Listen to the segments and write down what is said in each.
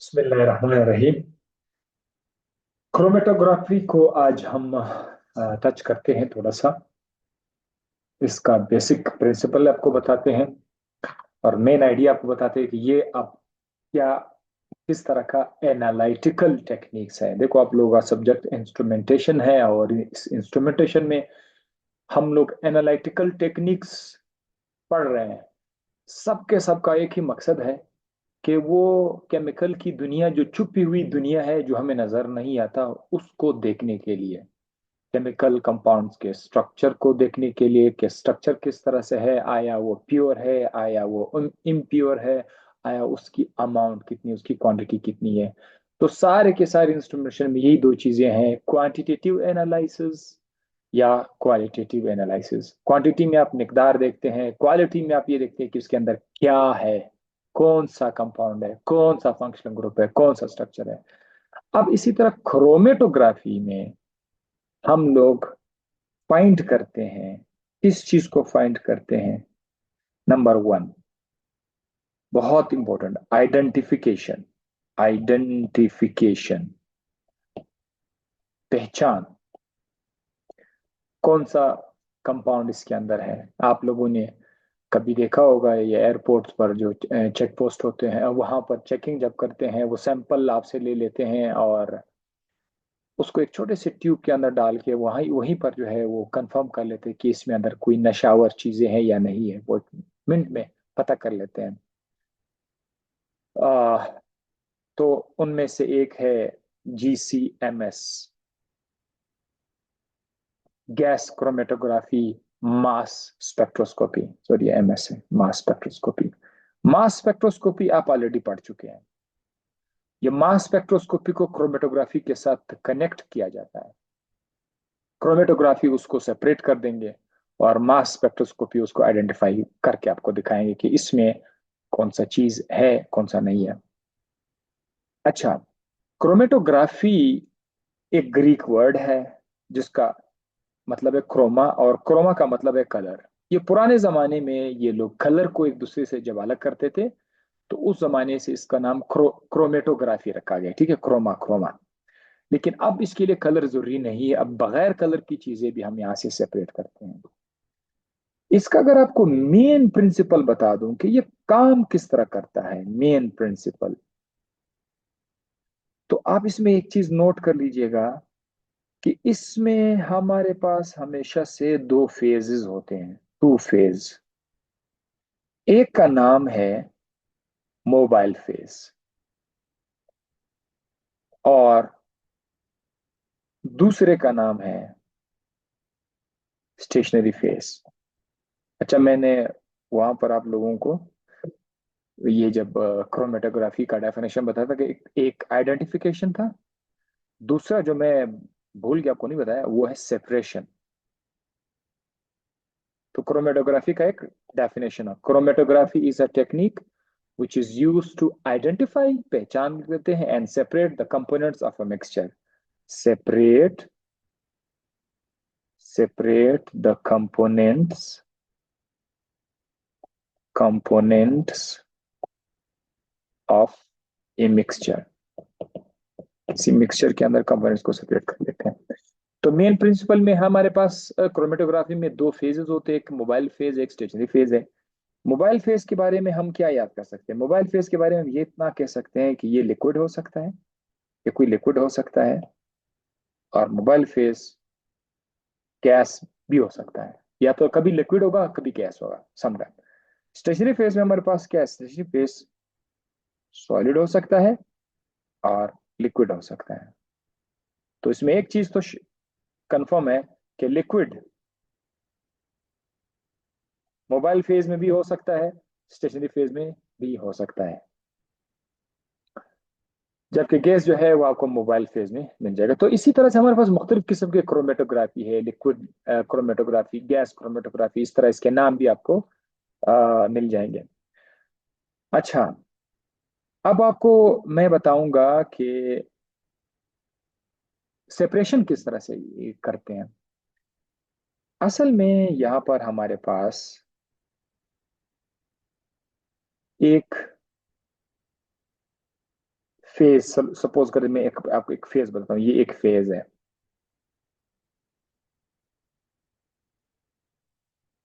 बिस्मिल्लाहिर्रहमानिर्रहीम। क्रोमेटोग्राफी को आज हम टच करते हैं थोड़ा सा। इसका बेसिक प्रिंसिपल आपको बताते हैं और मेन आइडिया आपको बताते हैं कि ये आप क्या किस तरह का एनालिटिकल टेक्निक्स है। देखो, आप लोगों का सब्जेक्ट इंस्ट्रूमेंटेशन है और इस इंस्ट्रूमेंटेशन में हम लोग एनालिटिकल टेक्निक्स पढ़ रहे हैं। सबके सबका एक ही मकसद है कि वो केमिकल की दुनिया, जो छुपी हुई दुनिया है, जो हमें नजर नहीं आता, उसको देखने के लिए, केमिकल कंपाउंड्स के स्ट्रक्चर को देखने के लिए कि स्ट्रक्चर किस तरह से है, आया वो प्योर है, आया वो इम्प्योर है, आया उसकी अमाउंट कितनी, उसकी क्वांटिटी कितनी है। तो सारे के सारे इंस्ट्रूमेंटेशन में यही दो चीजें हैं, क्वांटिटेटिव एनालिसिस या क्वालिटेटिव एनालिसिस। क्वांटिटी में आप मिकदार देखते हैं, क्वालिटी में आप ये देखते हैं कि उसके अंदर क्या है, कौन सा कंपाउंड है, कौन सा फंक्शनल ग्रुप है, कौन सा स्ट्रक्चर है। अब इसी तरह क्रोमेटोग्राफी में हम लोग फाइंड करते हैं, किस चीज को फाइंड करते हैं? नंबर वन, बहुत इंपॉर्टेंट, आइडेंटिफिकेशन। आइडेंटिफिकेशन, पहचान, कौन सा कंपाउंड इसके अंदर है। आप लोगों ने कभी देखा होगा, ये एयरपोर्ट पर जो चेक पोस्ट होते हैं, वहां पर चेकिंग जब करते हैं, वो सैंपल आपसे ले लेते हैं और उसको एक छोटे से ट्यूब के अंदर डाल के वहीं वहीं पर जो है वो कंफर्म कर लेते हैं कि इसमें अंदर कोई नशावर चीजें हैं या नहीं है। वो मिनट में पता कर लेते हैं। आ, तो उनमें से एक है GCMS, gas chromatography mass spectroscopy. Sorry, MS है, मास स्पेक्ट्रोस्कोपी। मास स्पेक्ट्रोस्कोपी आप ऑलरेडी पढ़ चुके हैं। ये मास स्पेक्ट्रोस्कोपी को क्रोमेटोग्राफी के साथ कनेक्ट किया जाता है। क्रोमेटोग्राफी उसको सेपरेट कर देंगे और मास स्पेक्ट्रोस्कोपी उसको आइडेंटिफाई करके आपको दिखाएंगे कि इसमें कौन सा चीज है, कौन सा नहीं है। अच्छा, क्रोमेटोग्राफी एक ग्रीक वर्ड है जिसका मतलब है क्रोमा, और क्रोमा का मतलब है कलर। ये पुराने जमाने में ये लोग कलर को एक दूसरे से जब अलग करते थे, तो उस जमाने से इसका नाम क्रोमेटोग्राफी रखा गया। ठीक है, क्रोमा क्रोमा। लेकिन अब इसके लिए कलर जरूरी नहीं है, अब बगैर कलर की चीजें भी हम यहाँ से सेपरेट करते हैं। इसका अगर आपको मेन प्रिंसिपल बता दूं कि ये काम किस तरह करता है, मेन प्रिंसिपल, तो आप इसमें एक चीज नोट कर लीजिएगा कि इसमें हमारे पास हमेशा से दो फेजेस होते हैं, टू फेज। एक का नाम है मोबाइल फेज और दूसरे का नाम है स्टेशनरी फेज। अच्छा, मैंने वहां पर आप लोगों को ये जब क्रोमेटोग्राफी का डेफिनेशन बताया था कि एक आइडेंटिफिकेशन था, दूसरा जो मैं भूल गया आपको नहीं बताया वो है सेपरेशन। तो क्रोमेटोग्राफी का एक डेफिनेशन है, chromatography is a technique which is used to identify, पहचान देते हैं, and separate the components of a mixture। separate separate the components of a mixture। इसी मिक्सचर के अंदर कंपोनेंट्स को सेपरेट कर लेते हैं। तो मेन प्रिंसिपल में हमारे पास क्रोमेटोग्राफी में दो फेजेस होते हैं, एक मोबाइल फेज, एक स्टेशनरी फेज है। मोबाइल फेज के बारे में हम क्या याद कर सकते हैं? मोबाइल फेज के बारे में हम ये इतना कह सकते हैं कि ये लिक्विड हो सकता है, ये कोई लिक्विड हो सकता है, और मोबाइल फेज गैस भी हो सकता है, या तो कभी लिक्विड होगा कभी गैस होगा समटाइम। स्टेशनरी फेज में हमारे पास क्या है? स्टेशनरी फेज सॉलिड हो सकता है और लिक्विड हो सकता है। तो इसमें एक चीज तो कंफर्म है कि लिक्विड मोबाइल फेज में भी हो सकता है, स्टेशनरी फेज में भी हो सकता है, जबकि गैस जो है वो आपको मोबाइल फेज में मिल जाएगा। तो इसी तरह से हमारे पास मुख्तलिफ किस्म के क्रोमेटोग्राफी है, लिक्विड क्रोमेटोग्राफी, गैस क्रोमेटोग्राफी, इस तरह इसके नाम भी आपको मिल जाएंगे। अच्छा, अब आपको मैं बताऊंगा कि सेपरेशन किस तरह से ये करते हैं। असल में यहाँ पर हमारे पास एक फेज, सपोज करें मैं आपको एक फेज बताता हूँ, ये एक फेज है।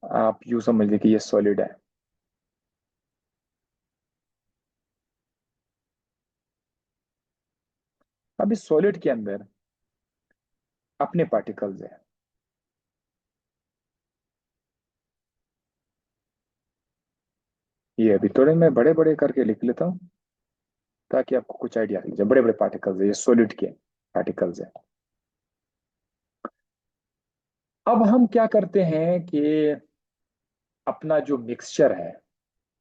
आप यूं समझ लीजिए कि ये सॉलिड है। अब इस सॉलिड के अंदर अपने पार्टिकल्स हैं। ये अभी थोड़े मैं बड़े बड़े करके लिख लेता हूँ ताकि आपको कुछ आइडिया लग जाए। बड़े बड़े पार्टिकल्स है, ये सॉलिड के पार्टिकल्स है। अब हम क्या करते हैं कि अपना जो मिक्सचर है,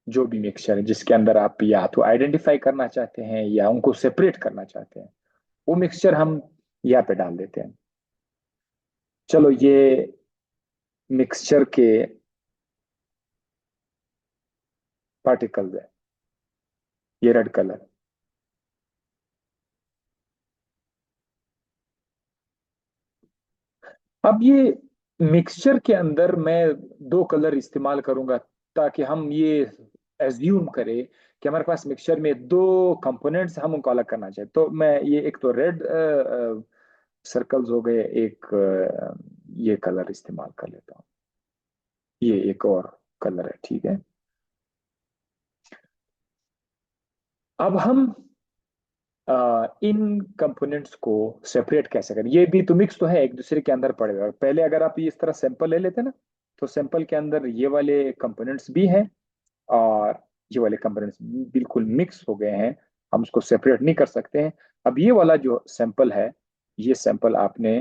जो भी मिक्सचर है जिसके अंदर आप या तो आइडेंटिफाई करना चाहते हैं या उनको सेपरेट करना चाहते हैं, वो मिक्सचर हम यहाँ पे डाल देते हैं। चलो ये मिक्सचर के पार्टिकल्स है, ये रेड कलर। अब ये मिक्सचर के अंदर मैं दो कलर इस्तेमाल करूंगा ताकि हम ये एज्यूम करें कि हमारे पास मिक्सचर में दो कंपोनेंट्स, हम उनको अलग करना चाहिए। तो मैं ये एक तो रेड सर्कल्स हो गए, एक ये कलर इस्तेमाल कर लेता हूँ। ये एक और कलर है, ठीक है। अब हम इन कंपोनेंट्स को सेपरेट कैसे करें? ये भी तो मिक्स तो है, एक दूसरे के अंदर पड़ेगा। पहले अगर आप ये इस तरह सैंपल ले लेते ना, तो सैंपल के अंदर ये वाले कंपोनेंट्स भी हैं और ये वाले कंपोनेंट्स बिल्कुल मिक्स हो गए हैं, हम उसको सेपरेट नहीं कर सकते हैं। अब ये वाला जो सैंपल है, ये सैंपल आपने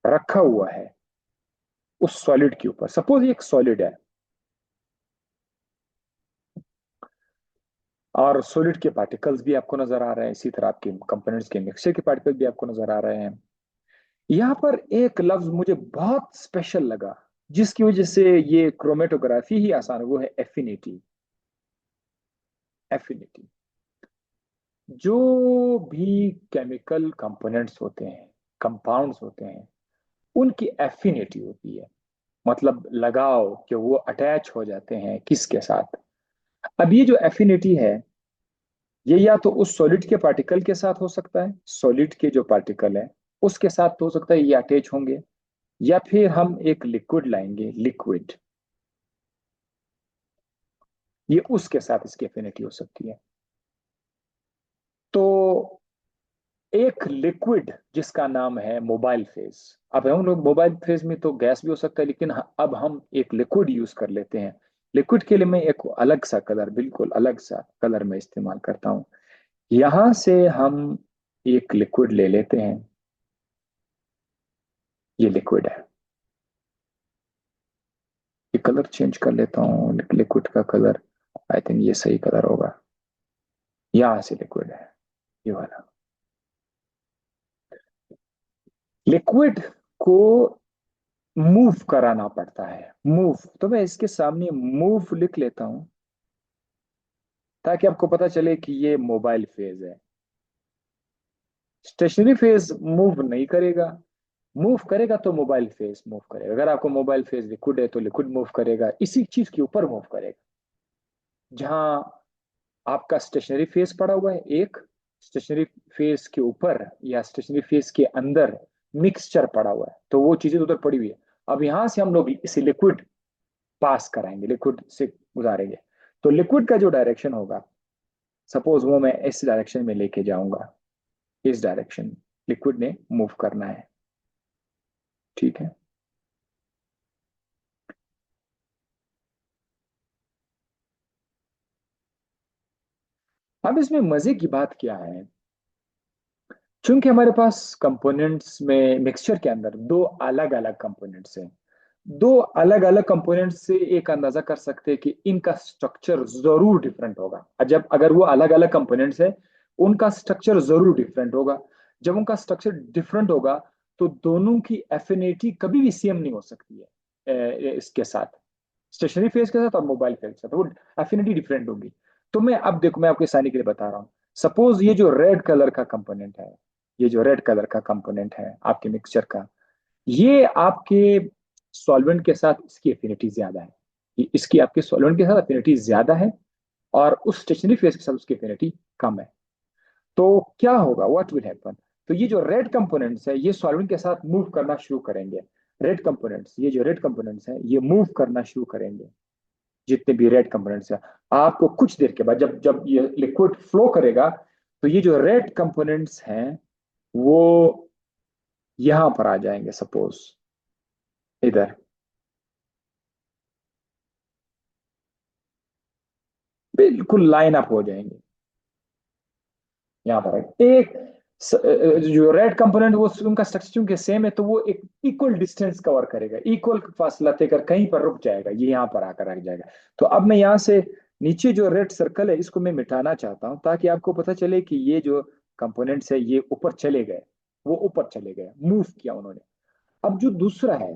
रखा हुआ है उस सॉलिड के ऊपर। सपोज ये एक सॉलिड है और सॉलिड के पार्टिकल्स भी आपको नजर आ रहे हैं, इसी तरह आपके कंपोनेंट्स के मिक्सचर के पार्टिकल्स भी आपको नजर आ रहे हैं। यहाँ पर एक लफ्ज मुझे बहुत स्पेशल लगा जिसकी वजह से ये क्रोमेटोग्राफी ही आसान है, वो है एफिनिटी। एफिनिटी, जो भी केमिकल कंपोनेंट्स होते हैं, कंपाउंड्स होते हैं, उनकी एफिनिटी होती है, मतलब लगाव कि वो अटैच हो जाते हैं किसके साथ। अब ये जो एफिनिटी है, ये या तो उस सॉलिड के पार्टिकल के साथ हो सकता है, सॉलिड के जो पार्टिकल है उसके साथ तो हो सकता है ये अटैच होंगे, या फिर हम एक लिक्विड लाएंगे, लिक्विड, ये उसके साथ इसकी एफिनिटी हो सकती है। तो एक लिक्विड जिसका नाम है मोबाइल फेज। अब हम लोग मोबाइल फेज में तो गैस भी हो सकता है, लेकिन अब हम एक लिक्विड यूज कर लेते हैं। लिक्विड के लिए मैं एक अलग सा कलर, बिल्कुल अलग सा कलर में इस्तेमाल करता हूँ। यहां से हम एक लिक्विड ले लेते हैं, ये लिक्विड है। ये कलर चेंज कर लेता हूँ, लिक्विड का कलर, आई थिंक ये सही कलर होगा। यहां से लिक्विड है ये वाला लिक्विड को मूव कराना पड़ता है। मूव, तो मैं इसके सामने मूव लिख लेता हूं ताकि आपको पता चले कि ये मोबाइल फेज है। स्टेशनरी फेज मूव नहीं करेगा, मूव करेगा तो मोबाइल फेज मूव करेगा। अगर आपको मोबाइल फेज लिक्विड है तो लिक्विड मूव करेगा, इसी चीज के ऊपर मूव करेगा। जहां आपका स्टेशनरी फेज पड़ा हुआ है, एक स्टेशनरी फेज के ऊपर या स्टेशनरी फेज के अंदर मिक्सचर पड़ा हुआ है, तो वो चीजें उधर पड़ी हुई है। अब यहां से हम लोग इसे लिक्विड पास कराएंगे, लिक्विड से गुजारेंगे। तो लिक्विड का जो डायरेक्शन होगा, सपोज वो मैं इस डायरेक्शन में लेके जाऊंगा, इस डायरेक्शन लिक्विड ने मूव करना है, ठीक है। अब इसमें मजे की बात क्या है, चूंकि हमारे पास कंपोनेंट्स में मिक्सचर के अंदर दो अलग अलग कंपोनेंट्स हैं, दो अलग अलग कंपोनेंट्स से एक अंदाजा कर सकते हैं कि इनका स्ट्रक्चर जरूर डिफरेंट होगा। जब अगर वो अलग अलग कंपोनेंट्स है, उनका स्ट्रक्चर जरूर डिफरेंट होगा। जब उनका स्ट्रक्चर डिफरेंट होगा तो दोनों की एफिनिटी कभी भी सेम नहीं हो सकती है। इसके साथ, स्टेशनरी फेज के साथ और मोबाइल फेज के साथ वो एफिनिटी डिफरेंट होगी। तो मैं अब देखो, मैं आपको आसानी के लिए बता रहा हूँ। सपोज ये जो रेड कलर का कंपोनेंट है, ये जो रेड कलर का कंपोनेंट है आपके मिक्सचर का, ये आपके सॉल्वेंट के साथ इसकी एफिनिटी ज्यादा है। इसकी आपके सॉल्वेंट के साथ एफिनिटी ज्यादा है और उस स्टेशनरी फेज के साथ उसकी एफिनिटी कम है। तो क्या होगा, व्हाट विल हैपन? तो ये जो रेड कंपोनेंट्स है ये सॉल्वेंट के साथ मूव करना शुरू करेंगे। रेड कंपोनेंट्स, ये जो रेड कंपोनेंट्स हैं ये मूव करना शुरू करेंगे। जितने भी रेड कंपोनेंट्स हैं, आपको कुछ देर के बाद जब जब ये लिक्विड फ्लो करेगा, तो ये जो रेड कंपोनेंट्स हैं वो यहां पर आ जाएंगे, सपोज इधर। बिल्कुल लाइन अप हो जाएंगे। यहाँ पर एक जो रेड कंपोनेंट वो उनका स्ट्रक्चर चूंकि सेम है, तो वो एक इक्वल डिस्टेंस कवर करेगा, इक्वल फासला तय कर कहीं पर रुक जाएगा, ये यहाँ पर आकर रख जाएगा। तो अब मैं यहाँ से नीचे जो रेड सर्कल है इसको मैं मिटाना चाहता हूँ, ताकि आपको पता चले कि ये जो कंपोनेंट्स है ये ऊपर चले गए, वो ऊपर चले गए, मूव किया उन्होंने। अब जो दूसरा है,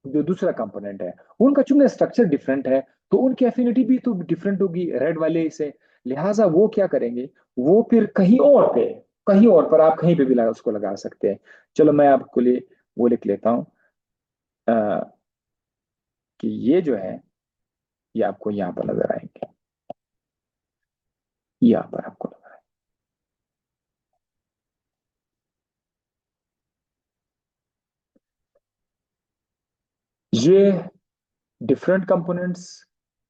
जो दूसरा कंपोनेंट है, उनका चूंकि स्ट्रक्चर डिफरेंट है, तो उनकी एफिनिटी भी तो डिफरेंट होगी रेड वाले से। लिहाजा वो क्या करेंगे, वो फिर कहीं और पे, कहीं और पर आप कहीं पे भी उसको लगा सकते हैं। चलो मैं आपको लिए वो लिख लेता हूँ कि ये जो है ये आपको यहाँ पर नजर आएंगे, यहाँ पर आपको नजर आएंगे। ये डिफरेंट कंपोनेंट्स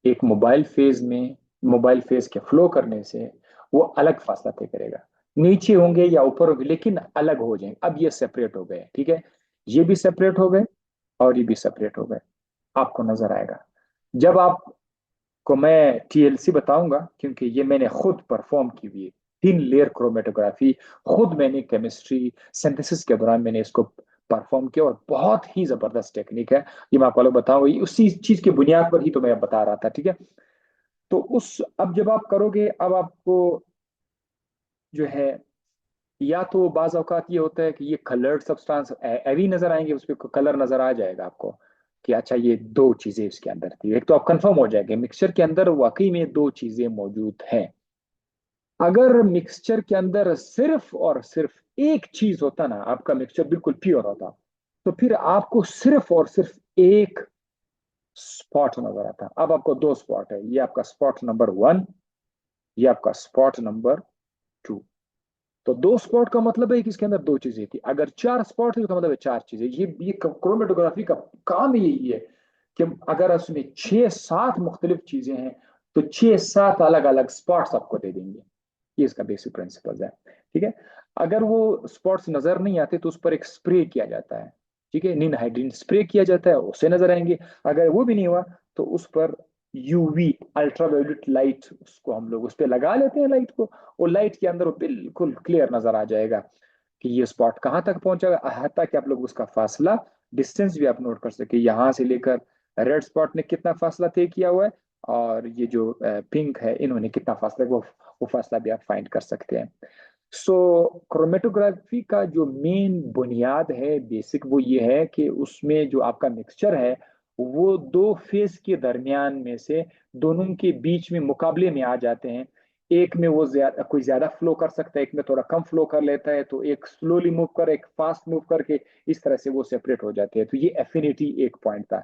एक मोबाइल फेज में, मोबाइल फेज के फ्लो करने से वो अलग फासला तय करेगा। नीचे होंगे या ऊपर होंगे लेकिन अलग हो जाएंगे। अब ये सेपरेट हो गए, ठीक है, ये भी सेपरेट हो गए और ये भी सेपरेट हो गए, आपको नजर आएगा। जब आपको मैं टीएलसी बताऊंगा, क्योंकि ये मैंने खुद परफॉर्म की हुई है, 3 लेयर क्रोमेटोग्राफी, खुद मैंने केमिस्ट्री सिंथेसिस के दौरान मैंने इसको परफॉर्म किया, और बहुत ही जबरदस्त टेक्निक है। ये मैं आपको बताऊंगा, उसी चीज की बुनियाद पर ही तो मैं बता रहा था, ठीक है। तो उस अब जब आप करोगे, अब आपको जो है, या तो बाज अवकात ये होता है कि ये कलर्ड सब्सटेंस एवी नजर आएंगे, उस पर कलर नजर आ जाएगा आपको कि अच्छा ये दो चीजें इसके अंदर थी। एक तो आप कंफर्म हो जाएंगे मिक्सचर के अंदर वाकई में दो चीजें मौजूद हैं। अगर मिक्सचर के अंदर सिर्फ और सिर्फ एक चीज होता ना, आपका मिक्सचर बिल्कुल प्योर होता, तो फिर आपको सिर्फ और सिर्फ एक स्पॉट नजर आता। अब आपको दो स्पॉट है, ये आपका स्पॉट नंबर 1, ये आपका स्पॉट नंबर 2। तो दो स्पॉट का मतलब है कि इसके अंदर दो चीजें थी। अगर चार स्पॉट है तो मतलब है चार चीजें। ये क्रोमेटोग्राफी का काम ही यही है कि अगर उसमें 6-7 मुख्तलिफ चीजें हैं, तो 6-7 अलग अलग स्पॉट्स आपको दे देंगे। ये इसका बेसिक प्रिंसिपल है, ठीक है। अगर वो स्पॉट्स नजर नहीं आते तो उस पर एक स्प्रे किया जाता है, ठीक है, निन हाइड्रीन स्प्रे किया जाता है, उससे नजर आएंगे। अगर वो भी नहीं हुआ तो उस पर यूवी अल्ट्रावायोलेट लाइट, उसको हम लोग उस पर लगा लेते हैं लाइट को, और लाइट के अंदर वो बिल्कुल क्लियर नजर आ जाएगा कि ये स्पॉट कहाँ तक पहुंचा है, हत्ता कि आप लोग उसका फासला, डिस्टेंस भी आप नोट कर सके, यहाँ से लेकर रेड स्पॉट ने कितना फासला तय किया हुआ है, और ये जो पिंक है इन्होंने कितना फासला, वो फासला भी आप फाइंड कर सकते हैं। सो क्रोमेटोग्राफी का जो मेन बुनियाद है, बेसिक, वो ये है कि उसमें जो आपका मिक्सचर है वो दो फेज के दरमियान में से दोनों के बीच में मुकाबले में आ जाते हैं। एक में वो ज्यादा, कोई ज्यादा फ्लो कर सकता है, एक में थोड़ा कम फ्लो कर लेता है, तो एक स्लोली मूव कर, एक फास्ट मूव करके, इस तरह से वो सेपरेट हो जाते हैं। तो ये एफिनिटी एक पॉइंट था।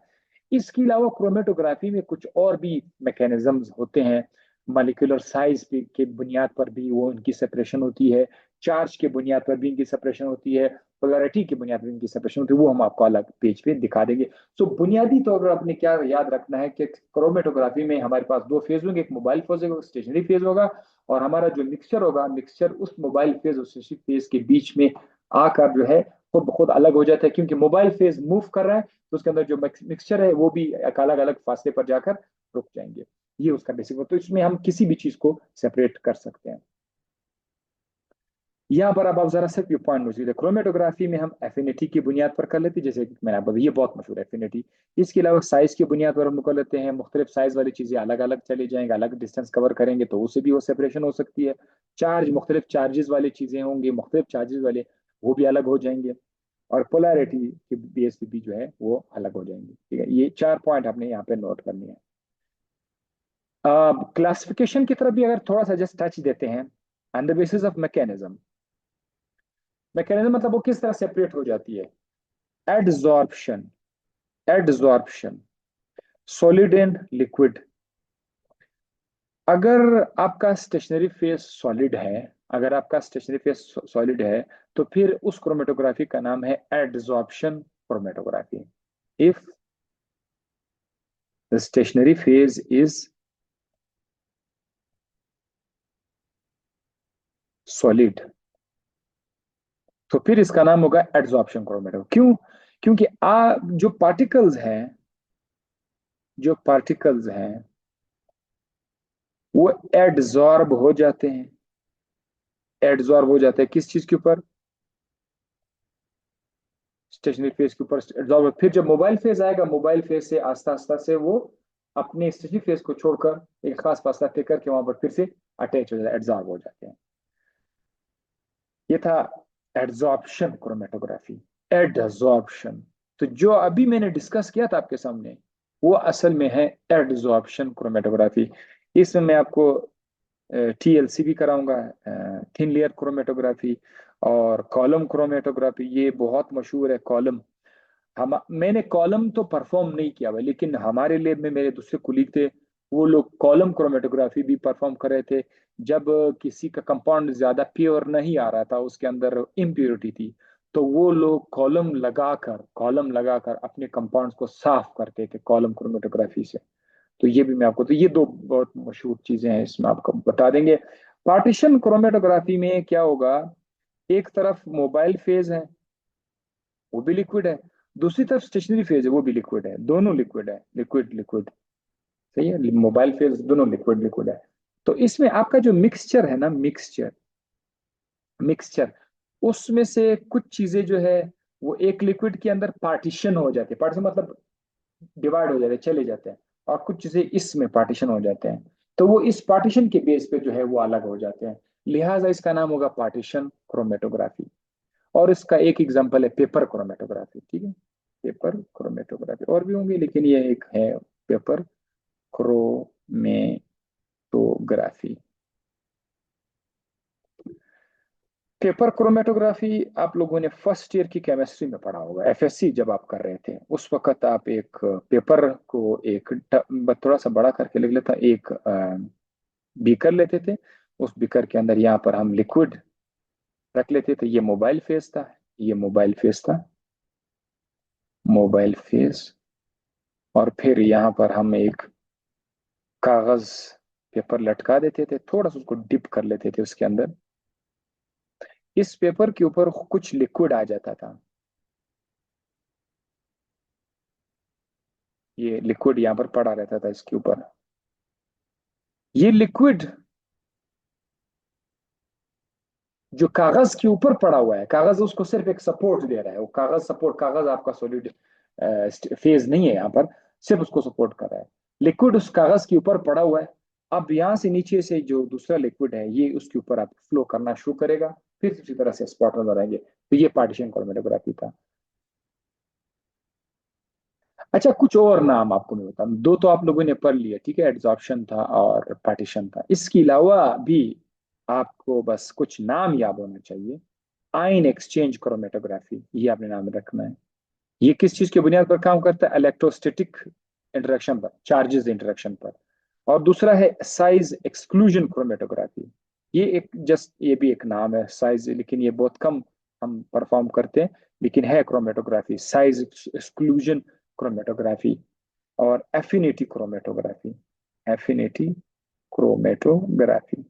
इसके अलावा क्रोमेटोग्राफी में कुछ और भी मैकेनिज्म्स होते हैं। मॉलिक्यूलर साइज के बुनियाद पर भी वो इनकी सेपरेशन होती है, चार्ज के बुनियाद पर भी इनकी सेपरेशन होती है, पोलैरिटी की बुनियाद पर इनकी सेपरेशन होती है, वो हम आपको अलग पेज पे दिखा देंगे। सो बुनियादी तौर पर आपने क्या याद रखना है कि क्रोमेटोग्राफी में हमारे पास दो फेज होंगे, एक मोबाइल फेज होगा, स्टेशनरी फेज होगा, और हमारा जो मिक्सचर होगा, मिक्सचर उस मोबाइल फेज और स्टेशनरी फेज के बीच में आकर जो है खुद ब खुद अलग हो जाता है, क्योंकि मोबाइल फेज मूव कर रहा है, तो उसके अंदर जो मिक्सचर है वो भी एक अलग अलग फासले पर जाकर रुक जाएंगे। ये उसका बेसिक, तो इसमें हम किसी भी चीज को सेपरेट कर सकते हैं। यहाँ पर अब आप जरा सा व्यू पॉइंट नोट कीजिए। क्रोमेटोग्राफी में हम एफिनिटी की बुनियाद पर कर लेते हैं, जैसे कि मैंने आपको, ये बहुत मशहूर एफिनिटी। इसके अलावा साइज की बुनियाद पर हम लोग कर लेते हैं, मुख्तलिफ साइज वाली चीजें अलग अलग चली जाएंगे, अलग डिस्टेंस कवर करेंगे, तो उससे भी वो सेपरेशन हो सकती है। चार्ज, मुख्तलिफ चार्जेस वाली चीजें होंगी, मुख्तलिफ चार्जेस वाले, वो भी अलग हो जाएंगे। और पोलैरिटी की बेस पे भी जो है वो अलग हो जाएंगे, ठीक है। ये 4 पॉइंट आपने यहाँ पे नोट करनी है। क्लासिफिकेशन की तरफ भी अगर थोड़ा सा जस्ट टच देते हैं, on the basis of mechanism. Mechanism मतलब वो किस तरह सेपरेट हो जाती है। Adsorption, adsorption, solid and liquid. अगर आपका स्टेशनरी फेज सॉलिड है अगर आपका स्टेशनरी फेज सॉलिड है तो फिर उस क्रोमेटोग्राफी का नाम है adsorption chromatography. If the stationary phase is solid तो फिर इसका नाम होगा एडजॉर्प्शन क्रोमेटोग्राफी। क्यों? क्योंकि जो पार्टिकल्स हैं वो एडजॉर्ब हो जाते हैं। एडजॉर्ब हो जाते हैं किस चीज के ऊपर? स्टेशनरी फेज के ऊपर एडजॉर्ब। फिर जब मोबाइल फेज आएगा, मोबाइल फेज से आस्ता आस्ता से वो अपने स्टेशनरी फेज को छोड़कर एक खास फासला तय करके वहां पर फिर से अटैच हो जाते हैं, एडजॉर्ब हो जाते हैं। ये था एडजॉर्प्शन क्रोमेटोग्राफी। एडजॉर्प्शन, तो जो अभी मैंने डिस्कस किया था आपके सामने, वो असल में है एडजॉर्प्शन क्रोमेटोग्राफी। इसमें मैं आपको टीएलसी भी कराऊंगा, थिन लेयर क्रोमेटोग्राफी और कॉलम क्रोमेटोग्राफी। ये बहुत मशहूर है कॉलम। हम मैंने कॉलम तो परफॉर्म नहीं किया हुआ, लेकिन हमारे लैब में मेरे दूसरे कुलीग थे, वो लोग कॉलम क्रोमेटोग्राफी भी परफॉर्म कर रहे थे। जब किसी का कंपाउंड ज्यादा प्योर नहीं आ रहा था, उसके अंदर इम्प्योरिटी थी, तो वो लोग कॉलम लगाकर अपने कंपाउंड्स को साफ करते थे कॉलम क्रोमेटोग्राफी से। तो ये भी मैं आपको, तो ये दो बहुत मशहूर चीजें हैं, इसमें आपको बता देंगे। पार्टीशन क्रोमेटोग्राफी में क्या होगा? एक तरफ मोबाइल फेज है, वो भी लिक्विड है। दूसरी तरफ स्टेशनरी फेज है, वो भी लिक्विड है। दोनों लिक्विड है, लिक्विड लिक्विड। सही है, मोबाइल फेज दोनों लिक्विड लिक्विड है। तो इसमें आपका जो मिक्सचर है ना, मिक्सचर मिक्सचर उसमें से कुछ चीजें जो है वो एक लिक्विड के अंदर पार्टीशन हो जाती है। पार्टीशन मतलब डिवाइड हो जाते हैं, चले जाते हैं। और कुछ चीजें इसमें पार्टीशन हो जाते हैं, तो वो इस पार्टीशन के बेस पे जो है वो अलग हो जाते हैं। लिहाजा इसका नाम होगा पार्टीशन क्रोमेटोग्राफी। और इसका एक एग्जांपल है पेपर क्रोमेटोग्राफी। ठीक है, पेपर क्रोमेटोग्राफी और भी होंगे, लेकिन ये एक है पेपर क्रोमेटोग्राफी। पेपर क्रोमेटोग्राफी आप लोगों ने फर्स्ट ईयर की केमिस्ट्री में पढ़ा होगा, एफएससी जब आप कर रहे थे उस वक्त। आप एक पेपर को एक थोड़ा सा बड़ा करके लिख लेता, एक बीकर लेते थे। उस बीकर के अंदर यहाँ पर हम लिक्विड रख लेते थे। ये मोबाइल फेज था, ये मोबाइल फेज था, मोबाइल फेज। और फिर यहाँ पर हम एक कागज पेपर लटका देते थे, थोड़ा सा उसको डिप कर लेते थे उसके अंदर। इस पेपर के ऊपर कुछ लिक्विड आ जाता था। ये लिक्विड यहाँ पर पड़ा रहता था इसके ऊपर। ये लिक्विड जो कागज के ऊपर पड़ा हुआ है, कागज उसको सिर्फ एक सपोर्ट दे रहा है। वो कागज सपोर्ट, कागज आपका सॉलिड फेज नहीं है यहाँ पर, सिर्फ उसको सपोर्ट कर रहा है। लिक्विड उस कागज के ऊपर पड़ा हुआ है। अब यहाँ से नीचे से जो दूसरा लिक्विड है ये उसके ऊपर आप फ्लो करना शुरू करेगा, फिर उसी तरह से स्पॉट नजर आएंगे। तो ये पार्टीशन क्रोमेटोग्राफी था। अच्छा, कुछ और नाम आपको मैं बताऊं। दो तो आप लोगों ने पढ़ लिया, ठीक है, एड्सॉर्प्शन था और पार्टीशन था। इसके अलावा भी आपको बस कुछ नाम याद होना चाहिए। आयन एक्सचेंज क्रोमेटोग्राफी, ये आपने नाम रखना है। ये किस चीज की बुनियाद पर काम करता है? इलेक्ट्रोस्टैटिक इंटरेक्शन पर, चार्जेस इंटरेक्शन पर। और दूसरा है साइज एक्सक्लूजन क्रोमेटोग्राफी। ये एक जस्ट, ये भी एक नाम है साइज, लेकिन ये बहुत कम हम परफॉर्म करते हैं, लेकिन है क्रोमेटोग्राफी साइज एक्सक्लूजन क्रोमेटोग्राफी। और एफिनिटी क्रोमेटोग्राफी, एफिनिटी क्रोमेटोग्राफी।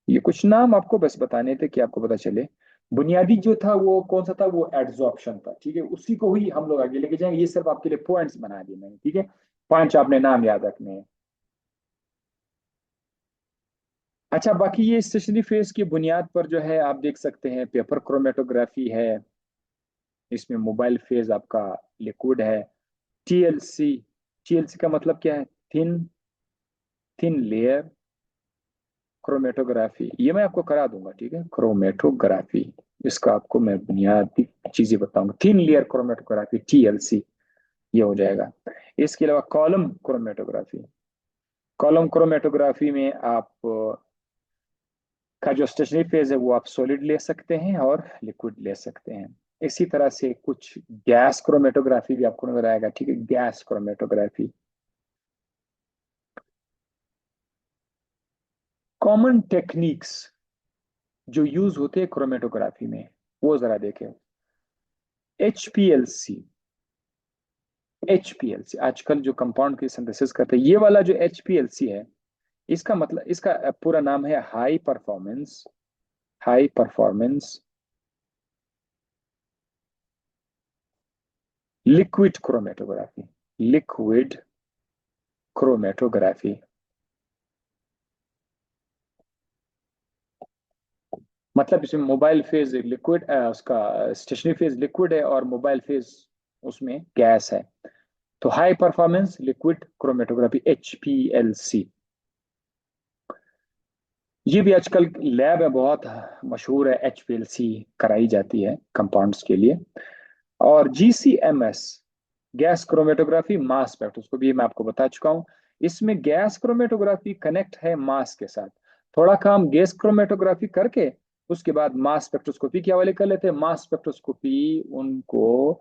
ये कुछ नाम आपको बस बताने थे कि आपको पता चले। बुनियादी जो था वो कौन सा था? वो एड्सॉर्प्शन था। ठीक है, उसी को ही हम लोग आगे लेके जाएंगे। ये सिर्फ आपके लिए पॉइंट्स बना दिए मैंने, ठीक है। पांच आपने नाम याद रखने हैं। अच्छा, बाकी ये स्टेशनरी फेज की बुनियाद पर जो है आप देख सकते हैं, पेपर क्रोमेटोग्राफी है, इसमें मोबाइल फेज आपका लिक्विड है। टीएलसी, टीएलसी का मतलब क्या है? Thin thin layer chromatography. ये मैं आपको करा दूंगा, ठीक है, क्रोमेटोग्राफी। इसका आपको मैं बुनियादी चीजें बताऊंगा। थिन लेयर क्रोमेटोग्राफी, टीएलसी, ये हो जाएगा। इसके अलावा कॉलम क्रोमेटोग्राफी। कॉलम क्रोमेटोग्राफी में आप का जो स्टेशनरी फेज है वो आप सॉलिड ले सकते हैं और लिक्विड ले सकते हैं। इसी तरह से कुछ गैस क्रोमेटोग्राफी भी आपको नजर आएगा, ठीक है, गैस क्रोमेटोग्राफी। कॉमन टेक्निक्स जो यूज होते हैं क्रोमेटोग्राफी में, वो जरा देखें। HPLC, HPLC आजकल जो कंपाउंड की सिंथेसिस करते हैं, ये वाला जो HPLC है, इसका मतलब, इसका पूरा नाम है high performance liquid chromatography. Liquid chromatography मतलब इसमें मोबाइल फेज लिक्विड, उसका स्टेशनरी फेज लिक्विड है और मोबाइल फेज उसमें गैस है। तो high performance liquid chromatography, HPLC, ये भी आजकल लैब है, बहुत मशहूर है। HPLC कराई जाती है कंपाउंड्स के लिए। और GCMS, गैस क्रोमेटोग्राफी मास स्पेक्ट, उसको भी मैं आपको बता चुका हूँ। इसमें गैस क्रोमेटोग्राफी कनेक्ट है मास के साथ। थोड़ा काम गैस क्रोमेटोग्राफी करके उसके बाद मास स्पेक्ट्रोस्कोपी के हवाले कर लेते हैं। मास स्पेक्ट्रोस्कोपी उनको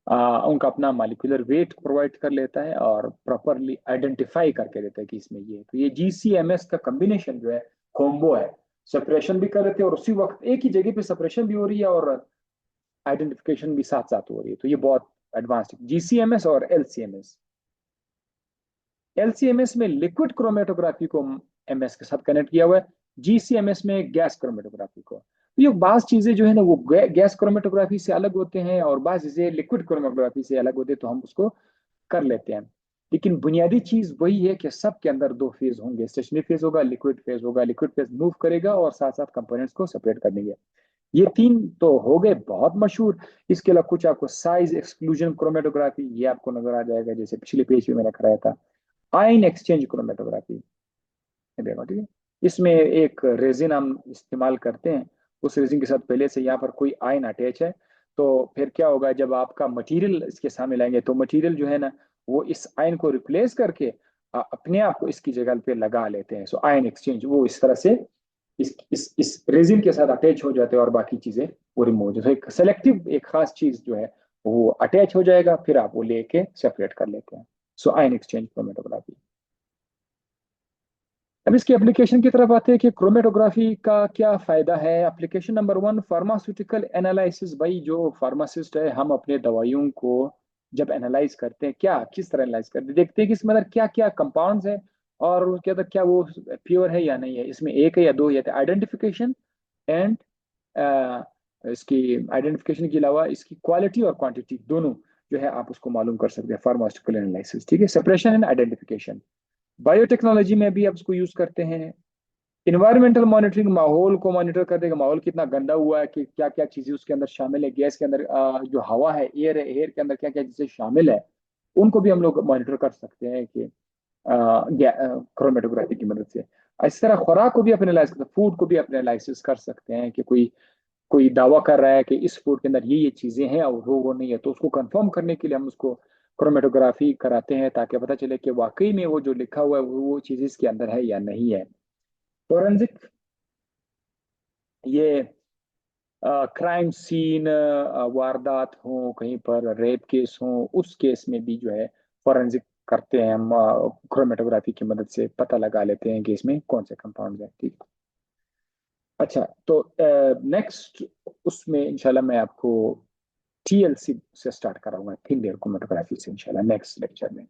उनका अपना मालिकुलर वेट प्रोवाइड कर लेता है और प्रॉपरली आइडेंटिफाई करके देता है कि इसमें ये, तो ये GCMS का कॉम्बिनेशन जो है, कॉम्बो है। सेपरेशन भी कर लेते हैं और उसी वक्त एक ही जगह पे सेपरेशन भी हो रही है और आइडेंटिफिकेशन भी साथ साथ हो रही है। तो ये बहुत एडवांस्ड GCMS और LCMS। LCMS में लिक्विड क्रोमेटोग्राफी को MS के साथ कनेक्ट किया हुआ है, GCMS में गैस क्रोमेटोग्राफी को। तो ये बात चीजें जो है ना, वो गैस क्रोमेटोग्राफी से अलग होते हैं और बात चीजें लिक्विड क्रोमेटोग्राफी से अलग होते हैं, तो हम उसको कर लेते हैं। लेकिन बुनियादी चीज वही है कि सबके अंदर दो फेज होंगे, स्टेशनरी फेज होगा, लिक्विड फेज होगा। लिक्विड फेज मूव करेगा और साथ साथ कंपोनेंट्स को सेपरेट कर देंगे। ये तीन तो हो गए बहुत मशहूर। इसके अलावा कुछ आपको साइज एक्सक्लूजन क्रोमेटोग्राफी, ये आपको नजर आ जाएगा, जैसे पिछले पेज पे मैंने कराया था। आयन एक्सचेंज क्रोमेटोग्राफी, देखो ठीक है। इसमें एक रेजिन हम इस्तेमाल करते हैं, उस रेजिन के साथ पहले से यहाँ पर कोई आयन अटैच है। तो फिर क्या होगा, जब आपका मटेरियल इसके सामने लाएंगे तो मटेरियल जो है ना, वो इस आयन को रिप्लेस करके अपने आप को इसकी जगह पे लगा लेते हैं। सो आयन एक्सचेंज वो इस तरह से इस रेजिन के साथ अटैच हो जाते हैं और बाकी चीजें वो रिमूव हो जाती है। एक सेलेक्टिव एक खास चीज जो है वो अटैच हो जाएगा, फिर आप वो लेके सेपरेट कर लेते हैं। सो आयन एक्सचेंज क्रोमेटोग्राफी। अब इसकी एप्लीकेशन की तरफ आते हैं कि क्रोमेटोग्राफी का क्या फायदा है। Application number 1, pharmaceutical analysis. भाई जो फार्मासिस्ट है, हम अपने दवाइयों को जब एनालाइज करते हैं, क्या किस तरह एनालाइज करते हैं, देखते हैं कि इसमें अंदर क्या क्या कंपाउंड्स हैं और उसके अंदर क्या वो प्योर है या नहीं है, इसमें एक है या दो है। आइडेंटिफिकेशन एंड इसकी आइडेंटिफिकेशन के अलावा इसकी क्वालिटी और क्वांटिटी दोनों जो है आप उसको मालूम कर सकते हैं। फार्मास्यूटिकल एनालिसिस, ठीक है। सेपरेशन एंड आइडेंटिफिकेशन, बायोटेक्नोलॉजी में भी आप इसको यूज करते हैं। इन्वायरमेंटल मॉनिटरिंग, माहौल को मॉनिटर करते हैं कि माहौल कितना गंदा हुआ है, कि क्या क्या चीजें उसके अंदर शामिल है, गैस के अंदर जो हवा है, एयर है, एयर के अंदर क्या क्या चीजें शामिल है, उनको भी हम लोग मॉनिटर कर सकते हैं कि क्रोमेटोग्राफी की मदद से। इस तरह खुराक को भी अपने एनालाइज करते हैं, फूड को भी अपने एनालिसिस कर सकते हैं कि कोई कोई दावा कर रहा है कि इस फूड के अंदर ये चीजें हैं और वो नहीं है, तो उसको कंफर्म करने के लिए हम उसको क्रोमेटोग्राफी कराते हैं, ताकि पता चले कि वाकई में वो जो लिखा हुआ है वो चीज इसके अंदर है या नहीं है। फोरेंसिक, ये क्राइम सीन, वारदात हो, कहीं पर रेप केस हो, उस केस में भी जो है फोरेंसिक करते हैं हम। क्रोमेटोग्राफी की मदद से पता लगा लेते हैं कि इसमें कौन से कंपाउंड है, ठीक है। अच्छा, तो नेक्स्ट उसमें इंशाल्लाह मैं आपको TLC से स्टार्ट कराऊंगा, थिन लेयर क्रोमेटोग्राफी से, इंशाल्लाह नेक्स्ट लेक्चर में।